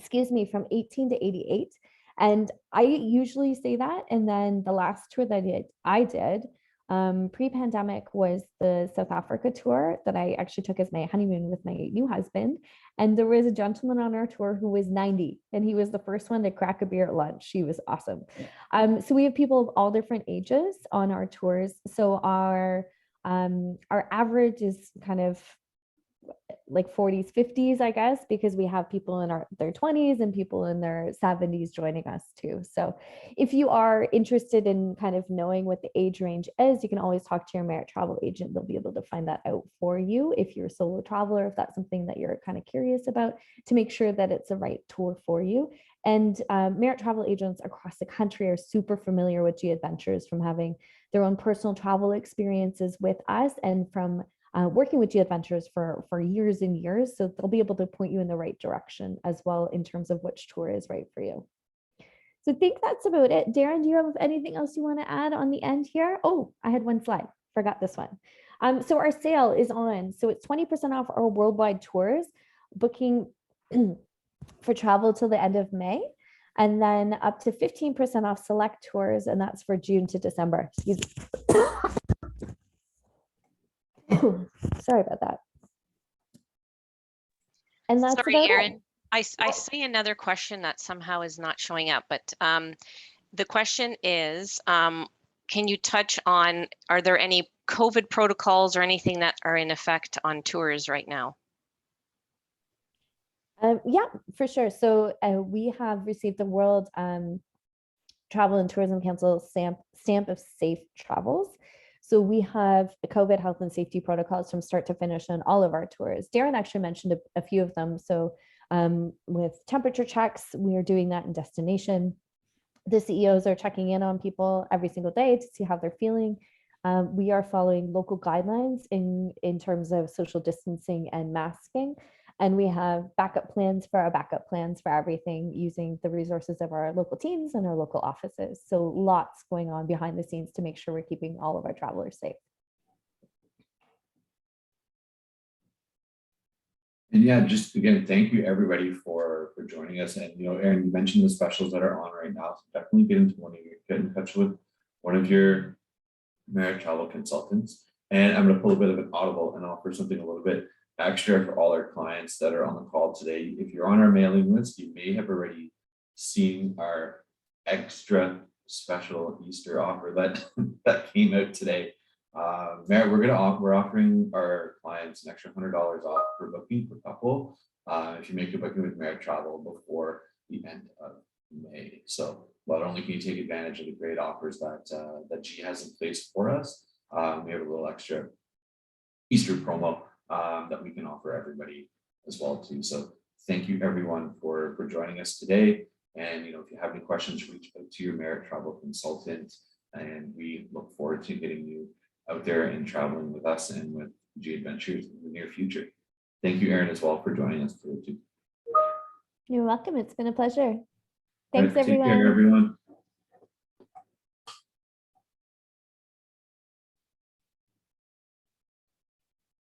from 18 to 88. And I usually say that. And then the last tour that I did pre-pandemic was the South Africa tour that I actually took as my honeymoon with my new husband. And there was a gentleman on our tour who was 90 and he was the first one to crack a beer at lunch. He was awesome. So we have people of all different ages on our tours. So our average is kind of like 40s, 50s, I guess, because we have people in their 20s and people in their 70s joining us too. So if you are interested in kind of knowing what the age range is, you can always talk to your Merit travel agent. They'll be able to find that out for you if you're a solo traveler, if that's something that you're kind of curious about, to make sure that it's the right tour for you. And Merit travel agents across the country are super familiar with G Adventures from having their own personal travel experiences with us and from working with G Adventures for years and years. So they'll be able to point you in the right direction as well in terms of which tour is right for you. So I think that's about it. Darren, do you have anything else you want to add on the end here? Oh, I had one slide, forgot this one. So our sale is on. So it's 20% off our worldwide tours, booking for travel till the end of May, and then up to 15% off select tours, and that's for June to December. Excuse me. Sorry about that. And that's Sorry, about Erin. it. I see another question that somehow is not showing up, but the question is, can you touch on, are there any COVID protocols or anything that are in effect on tours right now? Yeah, for sure. So we have received the World Travel and Tourism Council stamp of safe travels. So we have COVID health and safety protocols from start to finish on all of our tours. Darren actually mentioned a few of them. So with temperature checks, we are doing that in destination. The CEOs are checking in on people every single day to see how they're feeling. We are following local guidelines in terms of social distancing and masking. And we have backup plans for our backup plans for everything using the resources of our local teams and our local offices. So lots going on behind the scenes to make sure we're keeping all of our travelers safe. And yeah, just again, thank you everybody for joining us. And Aaron, you mentioned the specials that are on right now. So definitely get in touch with one of your Merit Travel consultants. And I'm going to pull a bit of an audible and offer something a little bit extra for all our clients that are on the call today. If you're on our mailing list, you may have already seen our extra special Easter offer that came out today. Merit, we're offering our clients an extra $100 off per booking per couple if you make a booking with Merit Travel before the end of May. So not only can you take advantage of the great offers that G has in place for us, we have a little extra Easter promo that we can offer everybody as well too. So thank you everyone for joining us today. And if you have any questions, reach out to your Merit Travel consultant, and we look forward to getting you out there and traveling with us and with G Adventures in the near future. Thank you, Aaron, as well, for joining us today too. You're welcome. It's been a pleasure. All right, Thanks, take care, everyone. everyone.